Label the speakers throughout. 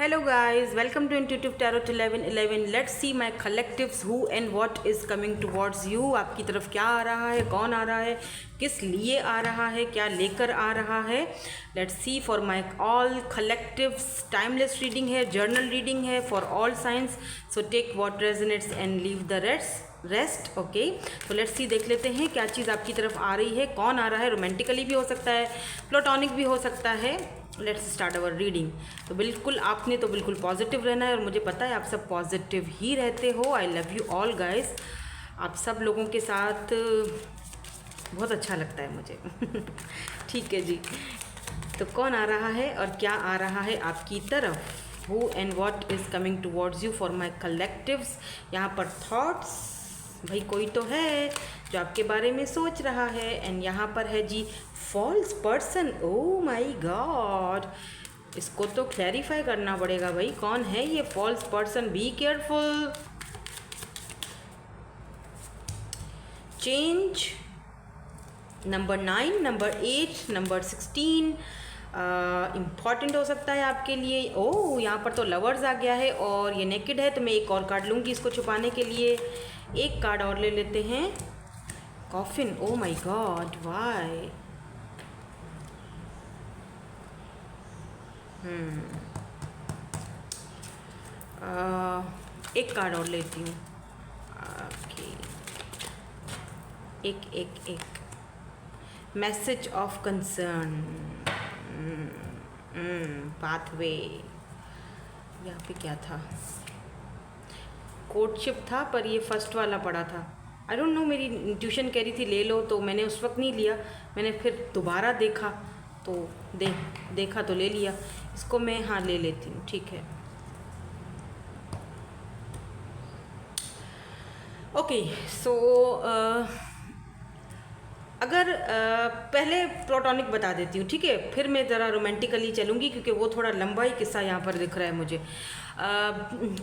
Speaker 1: Hello guys, welcome to Intuitive Tarot 1111. Let's see my collectives who and what is coming towards you. आपकी तरफ क्या आ रहा है, कौन आ रहा है, किस लिए आ रहा है, क्या लेकर आ रहा है. Let's see for my all collectives. Timeless reading है, journal reading है for all signs. So take what resonates and leave the rest. Okay, तो लेट्स सी, देख लेते हैं क्या चीज़ आपकी तरफ आ रही है, कौन आ रहा है. रोमांटिकली भी हो सकता है, प्लेटोनिक भी हो सकता है. Let's start our reading. तो बिल्कुल आपने तो बिल्कुल पॉजिटिव रहना है और मुझे पता है आप सब पॉजिटिव ही रहते हो. आई लव यू ऑल गाइस. आप सब लोगों के साथ बहुत अच्छा लगता है मुझे. ठीक है जी. तो कौन आ रहा है और क्या आ रहा है आपकी तरफ. Who and what is coming towards you for my collectives. यहाँ पर थॉट्स, भाई कोई तो है जो आपके बारे में सोच रहा है. एंड यहाँ पर है जी false person. Oh my god, इसको तो क्लैरिफाई करना पड़ेगा भाई, कौन है ये फॉल्स पर्सन. Be careful. Change. Number 9, number 8, number 16 important हो सकता है आपके लिए. ओह, यहाँ पर तो लवर्स आ गया है और ये नेकेड है, तो मैं एक और कार्ड लूँगी इसको छुपाने के लिए. एक कार्ड और ले लेते हैं. Coffin. Oh my god, why. एक कार्ड और लेती हूँ. ओके, एक मैसेज ऑफ कंसर्न. पाथवे. यहाँ पे क्या था, कोर्टशिप था पर ये फर्स्ट वाला पड़ा था. आई डोंट नो, मेरी इंट्यूशन कह रही थी ले लो, तो मैंने उस वक्त नहीं लिया. मैंने फिर दोबारा देखा तो देखा तो ले लिया. इसको मैं हाँ ले लेती हूँ. ठीक है. ओके, सो अगर पहले प्लेटोनिक बता देती हूँ, ठीक है, फिर मैं ज़रा रोमांटिकली चलूँगी क्योंकि वो थोड़ा लंबा ही किस्सा यहाँ पर दिख रहा है मुझे.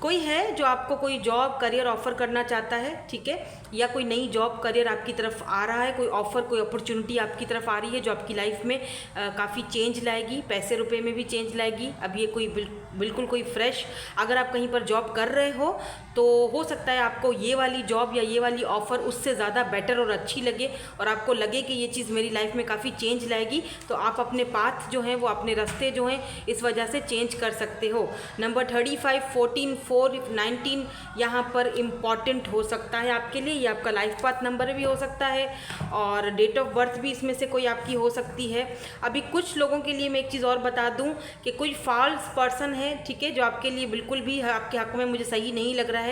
Speaker 1: कोई है जो आपको कोई जॉब करियर ऑफ़र करना चाहता है, ठीक है, या कोई नई जॉब करियर आपकी तरफ आ रहा है. कोई ऑफ़र, कोई अपॉर्चुनिटी आपकी तरफ आ रही है जो आपकी लाइफ में काफ़ी चेंज लाएगी, पैसे रुपए में भी चेंज लाएगी. अब ये कोई बिल्कुल कोई फ्रेश, अगर आप कहीं पर जॉब कर रहे हो तो हो सकता है आपको ये वाली जॉब या ये वाली ऑफ़र उससे ज़्यादा बेटर और अच्छी लगे और आपको लगे कि ये चीज़ मेरी लाइफ में काफ़ी चेंज लाएगी. तो आप अपने पाथ जो हैं, वो अपने रास्ते जो हैं, इस वजह से चेंज कर सकते हो. नंबर 35, 14, 4, 19 यहाँ पर इम्पॉर्टेंट हो सकता है आपके लिए. ये आपका लाइफ पाथ नंबर भी हो सकता है और डेट ऑफ बर्थ भी इसमें से कोई आपकी हो सकती है. अभी कुछ लोगों के लिए मैं एक चीज़ और बता दूं कि कोई फॉल्स पर्सन है, ठीक है, जो आपके लिए बिल्कुल भी आपके हक़ में मुझे सही नहीं लग रहा है.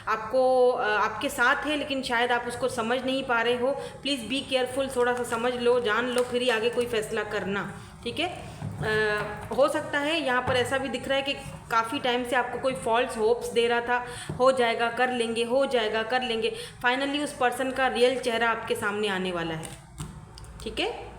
Speaker 1: आपको आपके साथ है लेकिन शायद आप उसको समझ नहीं पा रहे हो. Please be careful. थोड़ा सा समझ लो, जान लो, फिर ही आगे कोई फैसला करना. ठीक है. हो सकता है यहाँ पर ऐसा भी दिख रहा है कि काफ़ी टाइम से आपको कोई फॉल्स होप्स दे रहा था, हो जाएगा, कर लेंगे, हो जाएगा, कर लेंगे. फाइनली उस पर्सन का रियल चेहरा आपके सामने आने वाला है. ठीक है.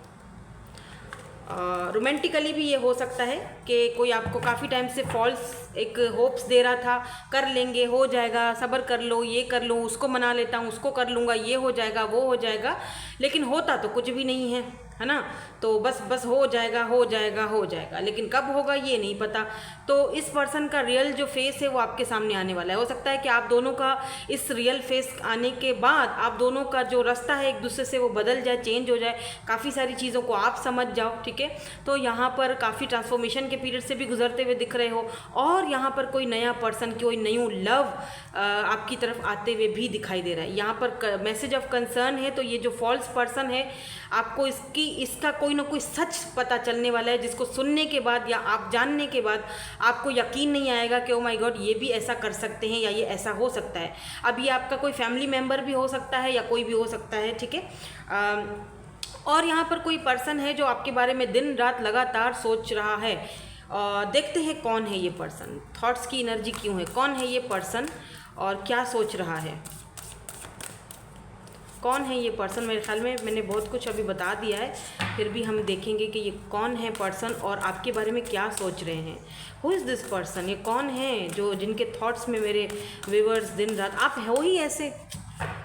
Speaker 1: रोमांटिकली भी ये हो सकता है कि कोई आपको काफ़ी टाइम से फॉल्स एक होप्स दे रहा था, कर लेंगे, हो जाएगा, सब्र कर लो, ये कर लो, उसको मना लेता हूँ, उसको कर लूँगा, ये हो जाएगा, वो हो जाएगा, लेकिन होता तो कुछ भी नहीं है ना. तो बस हो जाएगा, हो जाएगा, हो जाएगा, लेकिन कब होगा ये नहीं पता. तो इस पर्सन का रियल जो फेस है वो आपके सामने आने वाला है. हो सकता है कि आप दोनों का इस रियल फेस आने के बाद आप दोनों का जो रास्ता है एक दूसरे से वो बदल जाए, चेंज हो जाए, काफ़ी सारी चीज़ों को आप समझ जाओ. ठीक है. तो यहाँ पर काफ़ी ट्रांसफॉर्मेशन के पीरियड से भी गुजरते हुए दिख रहे हो और यहाँ पर कोई नया पर्सन, कोई न्यू लव आपकी तरफ आते हुए भी दिखाई दे रहा है. यहाँ पर मैसेज ऑफ कंसर्न है. तो ये जो फॉल्स पर्सन है, आपको इसका कोई ना कोई सच पता चलने वाला है जिसको सुनने के बाद या आप जानने के बाद आपको यकीन नहीं आएगा कि ओ माय गॉड, ये भी ऐसा कर सकते हैं या ये ऐसा हो सकता है. अब ये आपका कोई फैमिली मेम्बर भी हो सकता है या कोई भी हो सकता है. ठीक है. और यहाँ पर कोई पर्सन है जो आपके बारे में दिन रात लगातार सोच रहा है. देखते हैं कौन है ये पर्सन, थॉट्स की एनर्जी क्यों है, कौन है ये पर्सन और क्या सोच रहा है. कौन है ये पर्सन. मेरे ख्याल में मैंने बहुत कुछ अभी बता दिया है, फिर भी हम देखेंगे कि ये कौन है पर्सन और आपके बारे में क्या सोच रहे हैं. Who is this person. ये कौन है जो जिनके थॉट्स में मेरे व्यूअर्स दिन रात. आप हो ही ऐसे,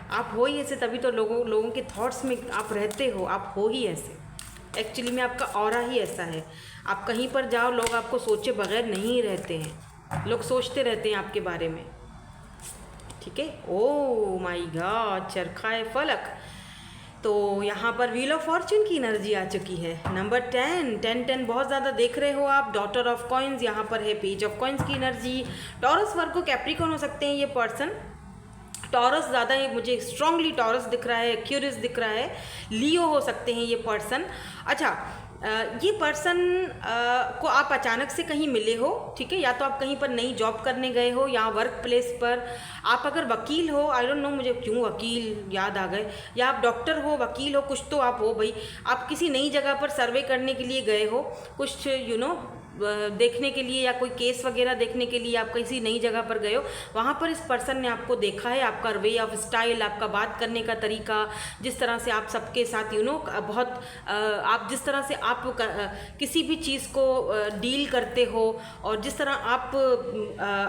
Speaker 1: आप हो ही ऐसे, तभी तो लोगों के थॉट्स में आप रहते हो. आप हो ही ऐसे. एक्चुअली में आपका ऑरा ही ऐसा है. आप कहीं पर जाओ, लोग आपको सोचे बगैर नहीं रहते हैं. लोग सोचते रहते हैं आपके बारे में, ठीक है। ओ माय गॉड, चरखाए फलक। तो यहाँ पर व्हील ऑफ फॉर्च्यून की एनर्जी आ चुकी है। नंबर 10 बहुत ज़्यादा देख रहे हो आप। डॉटर ऑफ कॉइन्स, यहाँ पर है पेज ऑफ कॉइन्स की एनर्जी। टॉरस, वर्गो, कैप्रिकॉर्न हो सकते हैं ये पर्सन। टॉरस ज़्यादा ही मुझे स्ट्रांगली टॉरस दिख रहा है, क्यूरियस दिख रहा है। लियो हो सकते हैं ये पर्सन। अच्छा, ये पर्सन को आप अचानक से कहीं मिले हो, ठीक है, या तो आप कहीं पर नई जॉब करने गए हो या वर्क प्लेस पर आप अगर वकील हो, आई डोंट नो मुझे क्यों वकील याद आ गए, या आप डॉक्टर हो, वकील हो, कुछ तो आप हो भाई। आप किसी नई जगह पर सर्वे करने के लिए गए हो, कुछ देखने के लिए या कोई केस वगैरह देखने के लिए आप किसी नई जगह पर गए हो। वहाँ पर इस पर्सन ने आपको देखा है। आपका वे ऑफ स्टाइल, आपका बात करने का तरीका, जिस तरह से आप सबके साथ बहुत आप जिस तरह से आप किसी भी चीज़ को डील करते हो, और जिस तरह आप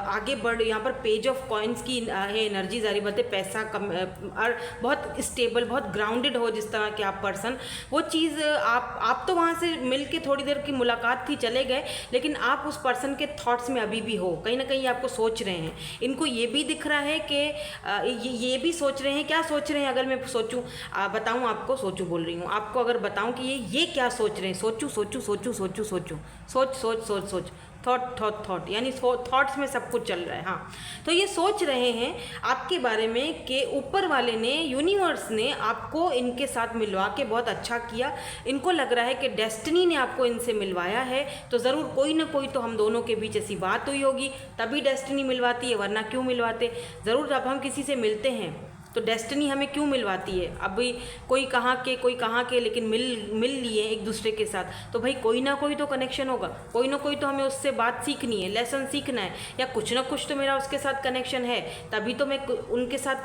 Speaker 1: आगे बढ़, यहाँ पर पेज ऑफ कॉइन्स की है एनर्जी जारी बातें, पैसा कम और बहुत स्टेबल, बहुत ग्राउंडेड हो जिस तरह के आप पर्सन, वो चीज़ आप तो वहाँ से मिल के थोड़ी देर की मुलाकात थी, चले गए, लेकिन आप उस पर्सन के थॉट्स में अभी भी हो, कहीं ना कहीं आपको सोच रहे हैं। इनको ये भी दिख रहा है कि ये भी सोच रहे हैं। क्या सोच रहे हैं अगर मैं सोचूं, बताऊं आपको, सोचूं बोल रही हूँ आपको, अगर बताऊं कि ये क्या सोच रहे हैं, सोचूं सोचूं सोचूं सोचूं सोचूं सोच सोच सोच सोच थॉट यानी थॉट्स में सब कुछ चल रहा है। हाँ, तो ये सोच रहे हैं आपके बारे में कि ऊपर वाले ने, यूनिवर्स ने आपको इनके साथ मिलवा के बहुत अच्छा किया। इनको लग रहा है कि डेस्टिनी ने आपको इनसे मिलवाया है, तो ज़रूर कोई ना कोई तो हम दोनों के बीच ऐसी बात हुई होगी, तभी डेस्टिनी मिलवाती है, वरना क्यों मिलवाते। ज़रूर अब हम किसी से मिलते हैं तो डेस्टिनी हमें क्यों मिलवाती है। अभी कोई कहाँ के लेकिन मिल लिए एक दूसरे के साथ, तो भाई कोई ना कोई तो कनेक्शन होगा, कोई ना कोई तो हमें उससे बात सीखनी है, लेसन सीखना है, या कुछ ना कुछ तो मेरा उसके साथ कनेक्शन है, तभी तो मैं उनके साथ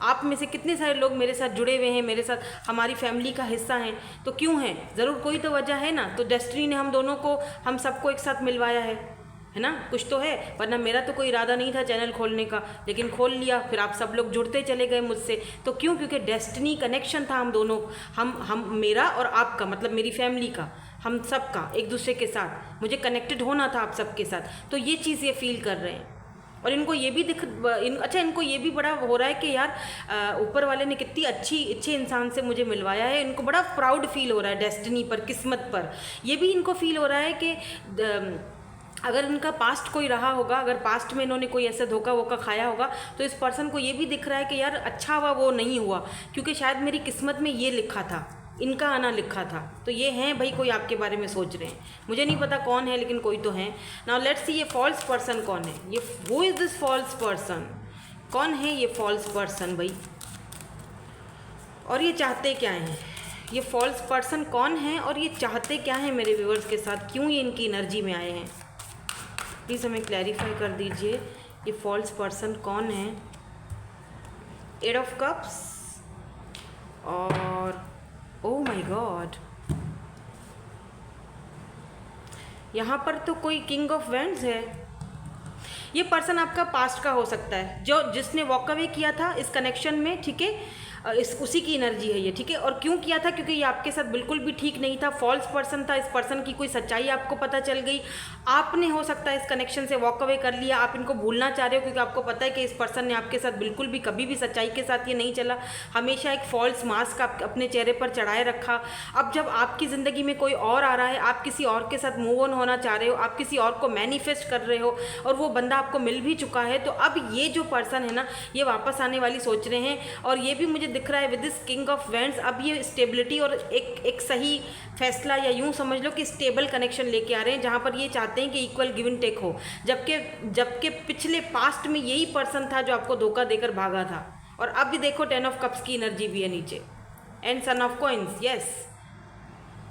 Speaker 1: आप में से कितने सारे लोग मेरे साथ जुड़े हुए हैं, मेरे साथ हमारी फैमिली का हिस्सा हैं, तो क्यों हैं, ज़रूर कोई तो वजह है ना। तो डेस्टिनी ने हम सबको एक साथ मिलवाया है ना, कुछ तो है। वरना मेरा तो कोई इरादा नहीं था चैनल खोलने का, लेकिन खोल लिया, फिर आप सब लोग जुड़ते चले गए मुझसे। तो क्यों? क्योंकि डेस्टिनी कनेक्शन था हम दोनों, हम मेरा और आपका, मतलब मेरी फैमिली का, हम सब का एक दूसरे के साथ मुझे कनेक्टेड होना था आप सबके साथ। तो ये चीज़ ये फील कर रहे हैं। और इनको ये भी इनको ये भी बड़ा हो रहा है कि यार ऊपर वाले ने कितनी अच्छे इंसान से मुझे मिलवाया है। इनको बड़ा प्राउड फील हो रहा है डेस्टिनी पर, किस्मत पर। ये भी इनको फील हो रहा है कि अगर इनका पास्ट कोई रहा होगा, अगर पास्ट में इन्होंने कोई ऐसा धोखा वोखा खाया होगा, तो इस पर्सन को ये भी दिख रहा है कि यार अच्छा हुआ वो नहीं हुआ, क्योंकि शायद मेरी किस्मत में ये लिखा था, इनका आना लिखा था। तो ये हैं भाई, कोई आपके बारे में सोच रहे हैं, मुझे नहीं पता कौन है, लेकिन कोई तो है। नाउ लेट्स सी ये फॉल्स पर्सन कौन है। ये who is this false person, कौन है ये फॉल्स पर्सन भाई, और ये चाहते क्या हैं। ये फॉल्स पर्सन कौन है और ये चाहते क्या हैं मेरे व्यूअर्स के साथ, क्यों ये इनकी एनर्जी में आए हैं, प्लीज़ हमें क्लैरिफाई कर दीजिए। ये फॉल्स पर्सन कौन है। एट ऑफ कप्स और ओह माय गॉड, यहाँ पर तो कोई किंग ऑफ वैंड्स है। ये पर्सन आपका पास्ट का हो सकता है, जिसने वॉक अवे किया था इस कनेक्शन में, ठीक है, उसी की एनर्जी है ये, ठीक है। और क्यों किया था, क्योंकि ये आपके साथ बिल्कुल भी ठीक नहीं था, फॉल्स पर्सन था। इस पर्सन की कोई सच्चाई आपको पता चल गई, आपने हो सकता है इस कनेक्शन से वॉक अवे कर लिया, आप इनको भूलना चाह रहे हो, क्योंकि आपको पता है कि इस पर्सन ने आपके साथ बिल्कुल भी कभी भी सच्चाई के साथ ये नहीं चला, हमेशा एक फॉल्स मास्क अपने चेहरे पर चढ़ाए रखा। अब जब आपकी ज़िंदगी में कोई और आ रहा है, आप किसी और के साथ मूव ऑन होना चाह रहे हो, आप किसी और को मैनिफेस्ट कर रहे हो, और वो बंदा आपको मिल भी चुका है, तो अब ये जो पर्सन है ना, ये वापस आने वाली सोच रहे हैं। और ये भी मुझे दिख रहा है with this king of wands, अब ये स्टेबिलिटी और एक सही फैसला, या यूं समझ लो कि स्टेबल कनेक्शन लेके आ रहे हैं, जहां पर ये चाहते हैं कि इक्वल गिव एंड टेक हो। जबकि पिछले पास्ट में यही पर्सन था जो आपको धोखा देकर भागा था। और अब भी देखो 10 ऑफ कप्स की एनर्जी भी है नीचे, and son of coins, yes,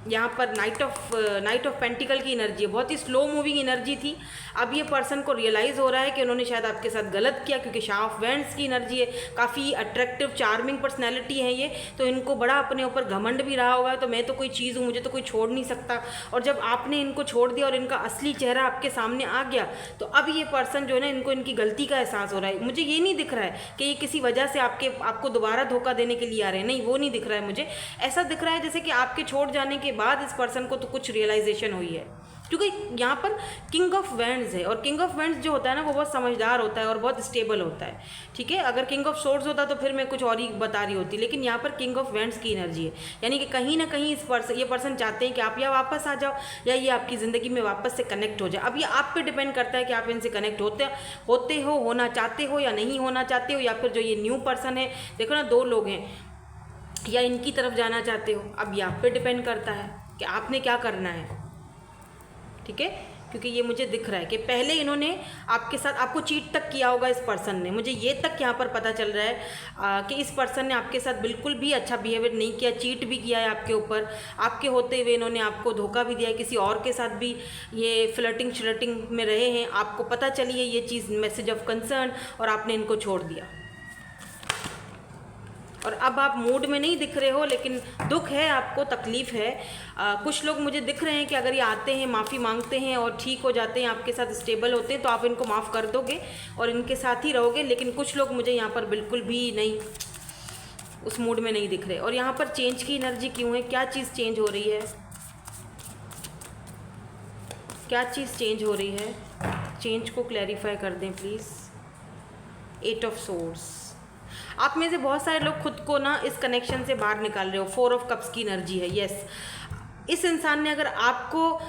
Speaker 1: यहाँ पर नाइट ऑफ पेंटिकल की एनर्जी है, बहुत ही स्लो मूविंग एनर्जी थी। अब ये पर्सन को रियलाइज़ हो रहा है कि उन्होंने शायद आपके साथ गलत किया, क्योंकि शाह ऑफ वैंड्स की एनर्जी है, काफ़ी अट्रैक्टिव चार्मिंग पर्सनैलिटी है ये, तो इनको बड़ा अपने ऊपर घमंड भी रहा होगा, तो मैं तो कोई चीज़ हूँ, मुझे तो कोई छोड़ नहीं सकता। और जब आपने इनको छोड़ दिया और इनका असली चेहरा आपके सामने आ गया, तो अब ये पर्सन जो है ना, इनको इनकी गलती का एहसास हो रहा है। मुझे ये नहीं दिख रहा है कि ये किसी वजह से आपको दोबारा धोखा देने के लिए आ रहे हैं, नहीं, वो नहीं दिख रहा है मुझे। ऐसा दिख रहा है जैसे कि आपके छोड़ जाने के बाद इस पर्सन को तो कुछ रियलाइजेशन हुई है, क्योंकि यहाँ पर किंग ऑफ वैंड्स है, और किंग ऑफ वैंड्स जो होता है ना वो बहुत समझदार होता है और बहुत स्टेबल होता है, ठीक है। अगर किंग ऑफ सोर्ड्स होता तो फिर मैं कुछ और ही बता रही होती, लेकिन यहाँ पर किंग ऑफ वैंड्स की एनर्जी है, यानी कि कहीं ना कहीं ये पर्सन चाहते हैं कि आप या वापस आ जाओ या ये आपकी ज़िंदगी में वापस से कनेक्ट हो जाए। अब ये आप पे डिपेंड करता है कि आप इनसे कनेक्ट होते हो, होना चाहते हो या नहीं होना चाहते हो, या फिर जो ये न्यू पर्सन है, देखो ना 2 लोग हैं, या इनकी तरफ जाना चाहते हो। अब ये आप पे डिपेंड करता है कि आपने क्या करना है, ठीक है। क्योंकि ये मुझे दिख रहा है कि पहले इन्होंने आपके साथ आपको चीट तक किया होगा इस पर्सन ने, मुझे ये तक यहाँ पर पता चल रहा है कि इस पर्सन ने आपके साथ बिल्कुल भी अच्छा बिहेवियर नहीं किया, चीट भी किया है आपके ऊपर। आपके होते हुए इन्होंने आपको धोखा भी दिया है, किसी और के साथ भी ये फ्लर्टिंग में रहे हैं, आपको पता चली है ये चीज़, मैसेज ऑफ कंसर्न, और आपने इनको छोड़ दिया। और अब आप मूड में नहीं दिख रहे हो, लेकिन दुख है आपको, तकलीफ़ है। कुछ लोग मुझे दिख रहे हैं कि अगर ये आते हैं, माफ़ी मांगते हैं और ठीक हो जाते हैं, आपके साथ स्टेबल होते हैं, तो आप इनको माफ़ कर दोगे और इनके साथ ही रहोगे। लेकिन कुछ लोग मुझे यहाँ पर बिल्कुल भी नहीं, उस मूड में नहीं दिख रहे। और यहाँ पर चेंज की एनर्जी क्यों है, क्या चीज़ चेंज हो रही है, क्या चीज़ चेंज हो रही है, चेंज को क्लैरिफाई कर दें प्लीज़। 8 ऑफ सोर्ड्स, आप में से बहुत सारे लोग खुद को ना इस कनेक्शन से बाहर निकाल रहे हो। 4 ऑफ कप्स की एनर्जी है, यस। इस इंसान ने अगर आपको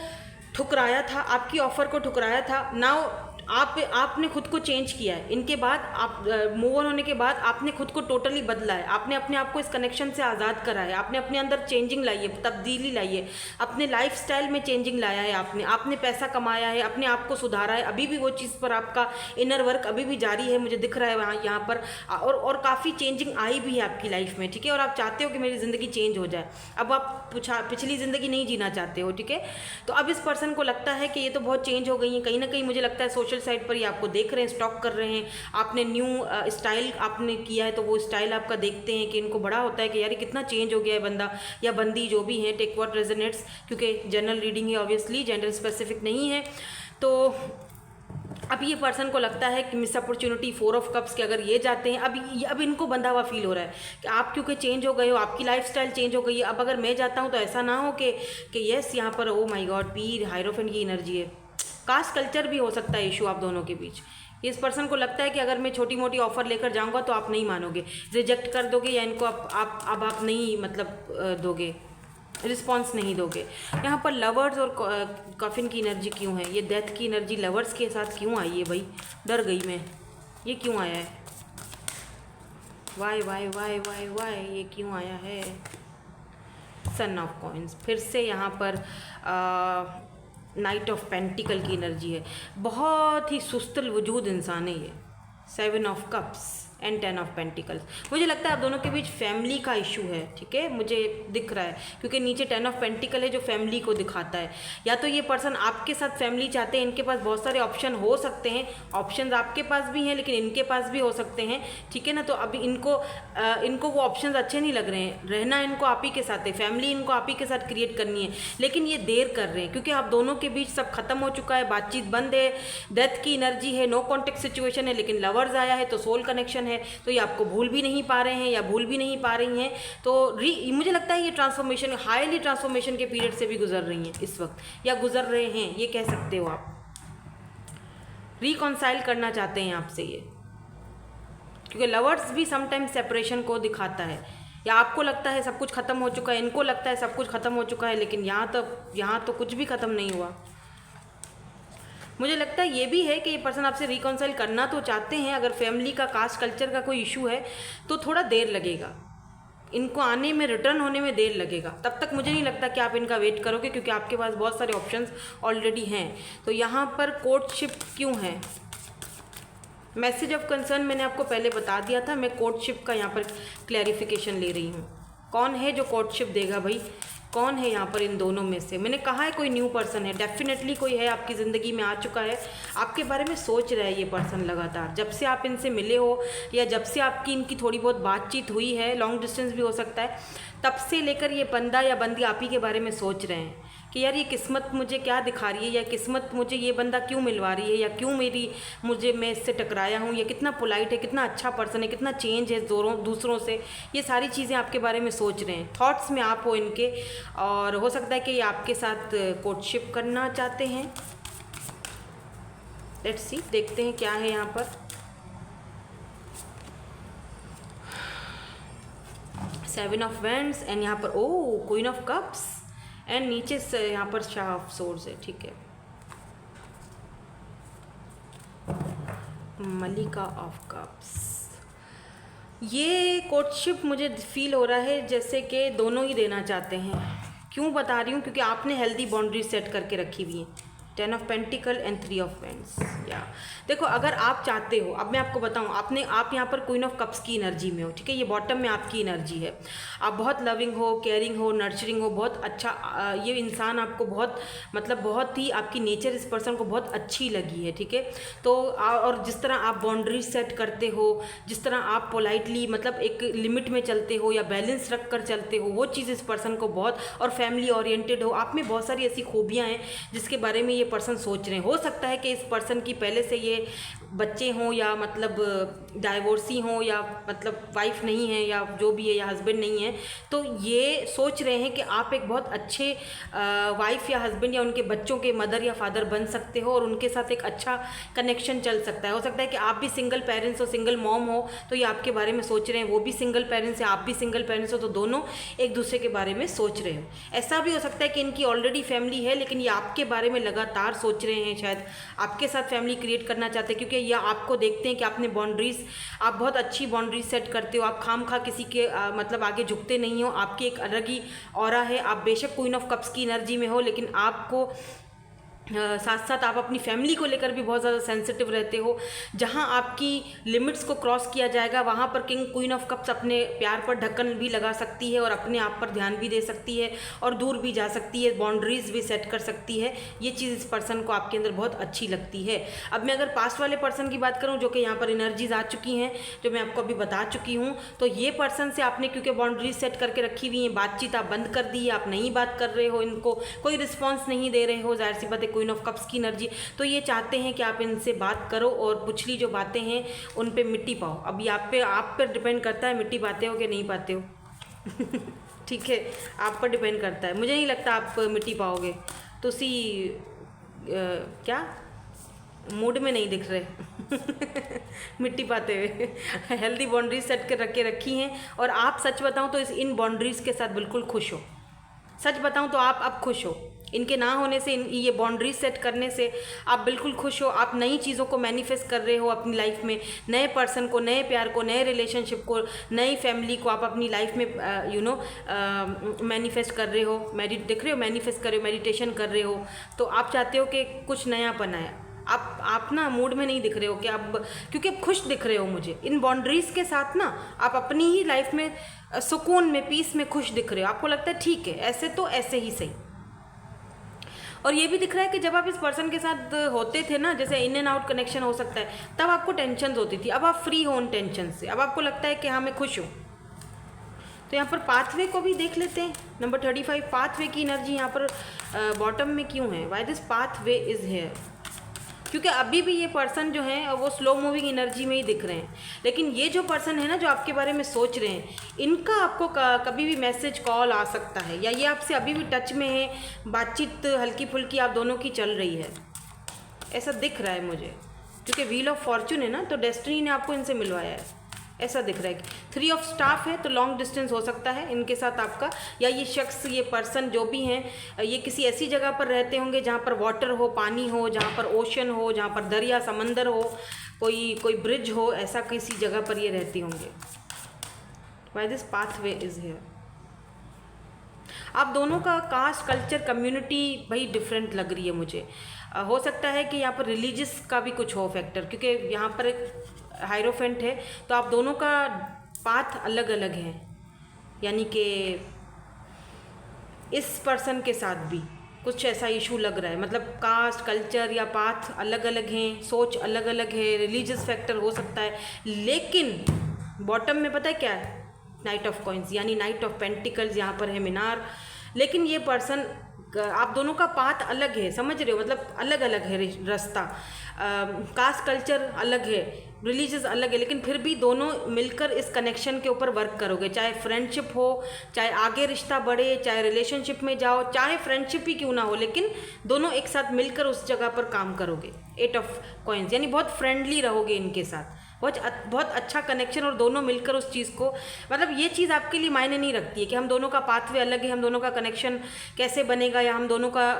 Speaker 1: ठुकराया था, आपकी ऑफ़र को ठुकराया था, नाउ आपने खुद को चेंज किया है। इनके बाद आप मूव ऑन होने के बाद आपने खुद को टोटली बदला है, आपने अपने आप को इस कनेक्शन से आज़ाद करा है, आपने अपने अंदर चेंजिंग लाई है, तब्दीली लाई है, अपने लाइफस्टाइल में चेंजिंग लाया है, आपने पैसा कमाया है, अपने आप को सुधारा है। अभी भी वो चीज़ पर आपका इनर वर्क अभी भी जारी है, मुझे दिख रहा है वहाँ यहाँ पर, और काफ़ी चेंजिंग आई भी है आपकी लाइफ में, ठीक है। और आप चाहते हो कि मेरी ज़िंदगी चेंज हो जाए, अब आप पिछली ज़िंदगी नहीं जीना चाहते हो, ठीक है। तो अब इस पर्सन को लगता है कि ये तो बहुत चेंज हो गई है, कहीं ना कहीं मुझे लगता है सोशल साइट पर ये आपको देख रहे हैं, स्टॉक कर रहे हैं, आपने न्यू स्टाइल आपने किया है, तो वो स्टाइल आपका देखते हैं कि इनको बड़ा होता है कि यार कितना चेंज हो गया है बंदा या बंदी, जो भी है, टेक व्हाट रेजोनेट्स, क्योंकि जनरल रीडिंग है, ऑब्वियसली जेंडर स्पेसिफिक नहीं है। तो अब ये पर्सन को लगता है कि मिस अपॉर्चुनिटी, 4 ऑफ कप्स के अगर ये जाते हैं, अब इनको बंधा हुआ फील हो रहा है कि आप क्योंकि चेंज हो गए हो, आपकी लाइफस्टाइल चेंज हो गई है। अब अगर मैं जाता हूँ तो ऐसा ना हो कि यस यहाँ पर oh my God Pir hierophant की एनर्जी है। कास्ट कल्चर भी हो सकता है इशू आप दोनों के बीच। इस पर्सन को लगता है कि अगर मैं छोटी मोटी ऑफर लेकर जाऊंगा तो आप नहीं मानोगे, रिजेक्ट कर दोगे, या इनको आप नहीं मतलब दोगे, रिस्पॉन्स नहीं दोगे। यहाँ पर लवर्स और कॉफिन की एनर्जी क्यों है, ये डेथ की एनर्जी लवर्स के साथ क्यों आई है भाई, डर गई मैं, ये क्यों आया है, why why why why why, ये क्यों आया है। सन ऑफ कॉइन्स, फिर से यहाँ पर नाइट ऑफ पेंटिकल की एनर्जी है, बहुत ही सुस्तल वजूद इंसान है ये। 7 of cups and 10 of pentacles, मुझे लगता है आप दोनों के बीच फैमिली का इशू है, ठीक है, मुझे दिख रहा है, क्योंकि नीचे 10 ऑफ पेंटिकल है जो फैमिली को दिखाता है। या तो ये पर्सन आपके साथ फैमिली चाहते हैं, इनके पास बहुत सारे ऑप्शन हो सकते हैं, ऑप्शंस आपके पास भी हैं लेकिन इनके पास भी हो सकते हैं, ठीक है ना। तो अभी इनको वो ऑप्शंस अच्छे नहीं लग रहे हैं, रहना इनको आप ही के साथ है, फैमिली इनको आप ही के साथ क्रिएट करनी है, लेकिन ये देर कर रहे हैं क्योंकि आप दोनों के बीच सब खत्म हो चुका है, बातचीत बंद है, डेथ की एनर्जी है, नो कॉन्टेक्ट सिचुएशन है, लेकिन लवर्स आया है तो सोल कनेक्शन है। तो ये आपको भूल भी नहीं पा रहे हैं या भूल भी नहीं पा रही हैं। तो मुझे लगता है ये ट्रांसफॉर्मेशन, हाईली ट्रांसफॉर्मेशन के पीरियड से भी गुजर रही हैं इस वक्त, या गुजर रहे हैं, ये कह सकते हो आप। रिकॉन्साइल करना चाहते हैं आपसे ये, क्योंकि लवर्स भी समटाइम्स सेपरेशन को दिखाता है, या आपको लगता है सब कुछ खत्म हो चुका है, इनको लगता है सब कुछ खत्म हो चुका है, लेकिन यहाँ तो कुछ भी खत्म नहीं हुआ। मुझे लगता है ये भी है कि ये पर्सन आपसे रिकॉन्साइल करना तो चाहते हैं, अगर फैमिली का, कास्ट कल्चर का कोई इशू है तो थोड़ा देर लगेगा, इनको आने में, रिटर्न होने में देर लगेगा। तब तक मुझे नहीं लगता कि आप इनका वेट करोगे, क्योंकि आपके पास बहुत सारे ऑप्शंस ऑलरेडी हैं। तो यहाँ पर कोर्टशिप क्यों है, मैसेज ऑफ कंसर्न मैंने आपको पहले बता दिया था, मैं कोर्टशिप का यहाँ पर क्लैरिफिकेशन ले रही हूँ। कौन है जो कोर्टशिप देगा भाई, कौन है यहाँ पर इन दोनों में से। मैंने कहा है कोई न्यू पर्सन है, डेफिनेटली कोई है, आपकी ज़िंदगी में आ चुका है, आपके बारे में सोच रहा है ये पर्सन लगातार, जब से आप इनसे मिले हो या जब से आपकी इनकी थोड़ी बहुत बातचीत हुई है, लॉन्ग डिस्टेंस भी हो सकता है, तब से लेकर ये बंदा या बंदी आप ही के बारे में सोच रहे हैं कि यार ये किस्मत मुझे क्या दिखा रही है, या किस्मत मुझे ये बंदा क्यों मिलवा रही है, या क्यों मैं इससे टकराया हूँ, ये कितना पोलाइट है, कितना अच्छा पर्सन है, कितना चेंज है दूसरों से। ये सारी चीज़ें आपके बारे में सोच रहे हैं, थॉट्स में आप हो इनके। और हो सकता है कि ये आपके साथ कोर्टशिप करना चाहते हैं। लेट्स सी, देखते हैं क्या है यहाँ पर। 7 ऑफ वैंड्स एंड यहाँ पर क्वीन ऑफ कप्स एंड नीचे से यहाँ पर शाह ऑफ सोर्ड्स है, ठीक है। मलिका ऑफ कप्स, ये कोर्टशिप मुझे फील हो रहा है जैसे कि दोनों ही देना चाहते हैं। क्यों बता रही हूँ, क्योंकि आपने हेल्दी बाउंड्री सेट करके रखी हुई है। 10 of pentacle and 3 of wands. या देखो, अगर आप चाहते हो, अब मैं आपको बताऊं, आप यहाँ पर क्वीन ऑफ कप्स की एनर्जी में हो, ठीक है। ये बॉटम में आपकी एनर्जी है। आप बहुत लविंग हो, केयरिंग हो, नर्चरिंग हो, बहुत अच्छा ये इंसान आपको बहुत ही आपकी नेचर इस पर्सन को बहुत अच्छी लगी है, ठीक है। तो और जिस तरह आप बाउंड्री सेट करते हो, जिस तरह आप पोलाइटली एक लिमिट में चलते हो या बैलेंस रख कर चलते हो, वो चीज़ इस पर्सन को बहुत, और फैमिली ओरिएंटेड हो, आप में बहुत सारी ऐसी खूबियाँ हैं जिसके बारे में ये पर्सन सोच रहे हैं। हो सकता है कि इस पर्सन की पहले से ये बच्चे हों, या डाइवोर्सी हों, या वाइफ नहीं है, या जो भी है, या हस्बैंड नहीं है, तो ये सोच रहे हैं कि आप एक बहुत अच्छे वाइफ या हस्बैंड या उनके बच्चों के मदर या फादर बन सकते हो, और उनके साथ एक अच्छा कनेक्शन चल सकता है। हो सकता है कि आप भी सिंगल पेरेंट्स हो, सिंगल मॉम हो, तो ये आपके बारे में सोच रहे हैं। वो भी सिंगल पेरेंट्स है, आप भी सिंगल पेरेंट्स हो, तो दोनों एक दूसरे के बारे में सोच रहे हो। ऐसा भी हो सकता है कि इनकी ऑलरेडी फैमिली है, लेकिन ये आपके बारे में लगातार सोच रहे हैं, शायद आपके साथ फैमिली क्रिएट करना चाहते हैं, क्योंकि या आपको देखते हैं कि आपने बाउंड्रीज, आप बहुत अच्छी बाउंड्रीज सेट करते हो, आप खामखा किसी के आगे झुकते नहीं हो, आपकी एक अलग ही ऑरा है। आप बेशक क्वीन ऑफ कप्स की एनर्जी में हो, लेकिन आपको साथ साथ आप अपनी फैमिली को लेकर भी बहुत ज़्यादा सेंसिटिव रहते हो। जहां आपकी लिमिट्स को क्रॉस किया जाएगा, वहां पर किंग क्वीन ऑफ कप्स अपने प्यार पर ढक्कन भी लगा सकती है, और अपने आप पर ध्यान भी दे सकती है, और दूर भी जा सकती है, बाउंड्रीज भी सेट कर सकती है। ये चीज़ इस पर्सन को आपके अंदर बहुत अच्छी लगती है। अब मैं अगर पास्ट वाले पर्सन की बात करूँ, जो कि यहाँ पर एनर्जीज आ चुकी हैं, जो मैं आपको अभी बता चुकी हूँ, तो ये पर्सन से आपने क्योंकि बाउंड्रीज सेट करके रखी हुई है, बातचीत आप बंद कर दी है, आप नहीं बात कर रहे हो, इनको कोई रिस्पॉन्स नहीं दे रहे हो, जाहिर सी बात है क्वीन ऑफ कप्स की एनर्जी, तो ये चाहते हैं कि आप इनसे बात करो और पिछली जो बातें हैं उन पे मिट्टी पाओ। अभी आप पे डिपेंड करता है मिट्टी पाते हो कि नहीं पाते हो। ठीक है, आप पर डिपेंड करता है। मुझे नहीं लगता आप मिट्टी पाओगे, तो क्या मूड में नहीं दिख रहे। मिट्टी पाते हुए हेल्दी बाउंड्रीज सेट कर रखी हैं, और आप सच बताऊं तो इन बाउंड्रीज के साथ बिल्कुल खुश हो। सच बताऊं तो आप अब खुश हो, इनके ना होने से, ये बाउंड्रीज सेट करने से आप बिल्कुल खुश हो। आप नई चीज़ों को मैनिफेस्ट कर रहे हो अपनी लाइफ में, नए पर्सन को, नए प्यार को, नए रिलेशनशिप को, नई फैमिली को आप अपनी लाइफ में मैनिफेस्ट कर रहे हो, देख रहे हो, मैनिफेस्ट कर रहे हो, मेडिटेशन कर रहे हो। तो आप चाहते हो कि कुछ नयापन आए। आप ना मूड में नहीं दिख रहे हो कि अब, क्योंकि आप खुश दिख रहे हो मुझे इन बाउंड्रीज के साथ ना। आप अपनी ही लाइफ में सुकून में, पीस में खुश दिख रहे हो। आपको लगता है ठीक है, ऐसे तो ऐसे ही सही। और ये भी दिख रहा है कि जब आप इस पर्सन के साथ होते थे ना, जैसे इन एंड आउट कनेक्शन हो सकता है, तब आपको टेंशन होती थी। अब आप फ्री हो उन टेंशन से, अब आपको लगता है कि हाँ मैं खुश हूँ। तो यहाँ पर पाथवे को भी देख लेते हैं। नंबर 35, पाथवे की एनर्जी यहाँ पर बॉटम में क्यों है? Why this pathway is here? क्योंकि अभी भी ये पर्सन जो है वो स्लो मूविंग एनर्जी में ही दिख रहे हैं। लेकिन ये जो पर्सन है ना, जो आपके बारे में सोच रहे हैं, इनका आपको कभी भी मैसेज, कॉल आ सकता है, या ये आपसे अभी भी टच में है, बातचीत हल्की फुल्की आप दोनों की चल रही है, ऐसा दिख रहा है मुझे। क्योंकि व्हील ऑफ फॉर्चून है ना, तो डेस्टिनी ने आपको इनसे मिलवाया है, ऐसा दिख रहा है। 3 ऑफ स्टाफ है, तो लॉन्ग डिस्टेंस हो सकता है इनके साथ आपका, या ये शख्स, ये पर्सन जो भी हैं, ये किसी ऐसी जगह पर रहते होंगे जहाँ पर वाटर हो, पानी हो, जहाँ पर ओशन हो, जहाँ पर दरिया समंदर हो, कोई ब्रिज हो, ऐसा किसी जगह पर ये रहती होंगे। Why this pathway is here? आप दोनों का कास्ट, कल्चर, कम्युनिटी भाई डिफरेंट लग रही है मुझे। हो सकता है कि यहाँ पर रिलीजियस का भी कुछ हो फैक्टर, क्योंकि यहाँ पर एक हायरोफेंट है, तो आप दोनों का पाथ अलग अलग है। यानी कि इस पर्सन के साथ भी कुछ ऐसा इशू लग रहा है, मतलब कास्ट, कल्चर या पाथ अलग अलग हैं, सोच अलग अलग है, रिलीजियस फैक्टर हो सकता है। लेकिन बॉटम में पता है क्या है? नाइट ऑफ कॉइंस, यानी नाइट ऑफ पेंटिकल्स यहाँ पर है मीनार। लेकिन ये पर्सन आप दोनों का पाथ अलग है, समझ रहे हो, मतलब अलग अलग है रास्ता, कास्ट कल्चर अलग है, रिलीजियस अलग है, लेकिन फिर भी दोनों मिलकर इस कनेक्शन के ऊपर वर्क करोगे, चाहे फ्रेंडशिप हो, चाहे आगे रिश्ता बढ़े, चाहे रिलेशनशिप में जाओ, चाहे फ्रेंडशिप ही क्यों ना हो, लेकिन दोनों एक साथ मिलकर उस जगह पर काम करोगे। 8 ऑफ कॉइंस, यानी बहुत फ्रेंडली रहोगे इनके साथ, बहुत अच्छा कनेक्शन, और दोनों मिलकर उस चीज़ को, मतलब ये चीज़ आपके लिए मायने नहीं रखती है कि हम दोनों का पाथवे अलग है, हम दोनों का कनेक्शन कैसे बनेगा, या हम दोनों का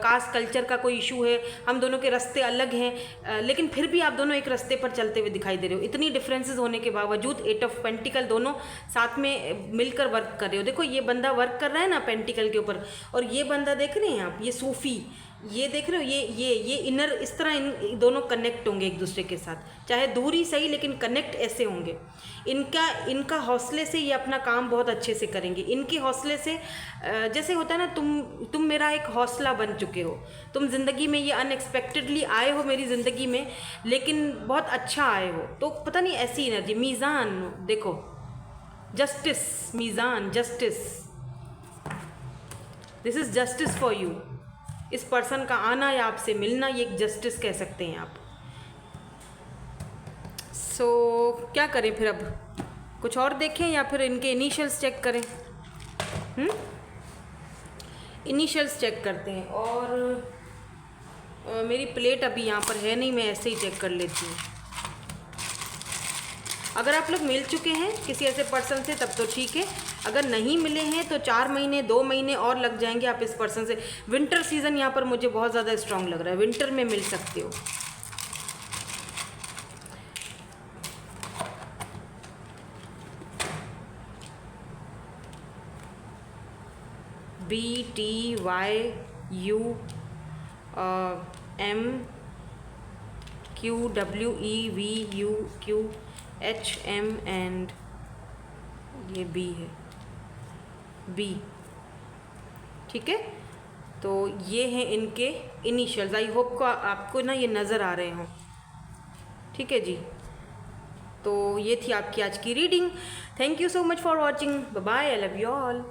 Speaker 1: कास्ट कल्चर का कोई इशू है, हम दोनों के रास्ते अलग हैं, लेकिन फिर भी आप दोनों एक रास्ते पर चलते हुए दिखाई दे रहे हो। इतनी डिफरेंसेस होने के बावजूद 8 ऑफ पेंटिकल दोनों साथ में मिलकर वर्क कर रहे हो। देखो ये बंदा वर्क कर रहा है ना पेंटिकल के ऊपर, और ये बंदा देख रहे हैं आप, ये सूफी, ये देख रहे हो, ये इनर, इस तरह इन दोनों कनेक्ट होंगे एक दूसरे के साथ, चाहे दूर ही सही, लेकिन कनेक्ट ऐसे होंगे। इनका हौसले से ये अपना काम बहुत अच्छे से करेंगे। इनके हौसले से, जैसे होता है ना, तुम मेरा एक हौसला बन चुके हो, तुम ज़िंदगी में ये अनएक्सपेक्टेडली आए हो मेरी ज़िंदगी में, लेकिन बहुत अच्छा आए हो, तो पता नहीं ऐसी एनर्जी। मीज़ान देखो, जस्टिस, मीज़ान, justice, this is justice for you. इस पर्सन का आना या आपसे मिलना, ये एक जस्टिस कह सकते हैं आप। सो क्या करें फिर, अब कुछ और देखें या फिर इनके इनिशियल्स चेक करें? इनिशियल्स चेक करते हैं, और मेरी प्लेट अभी यहाँ पर है नहीं, मैं ऐसे ही चेक कर लेती हूँ। अगर आप लोग मिल चुके हैं किसी ऐसे पर्सन से तब तो ठीक है, अगर नहीं मिले हैं तो 4 महीने 2 महीने और लग जाएंगे आप इस पर्सन से। विंटर सीजन यहाँ पर मुझे बहुत ज़्यादा स्ट्रांग लग रहा है, विंटर में मिल सकते हो। BTYUMQWEVUQHM एंड ये B है, B, ठीक है। तो ये हैं इनके इनिशियल्स। आई होप को आपको ना ये नज़र आ रहे हों, ठीक है जी। तो ये थी आपकी आज की reading. Thank you so much for watching, bye bye, I love you all.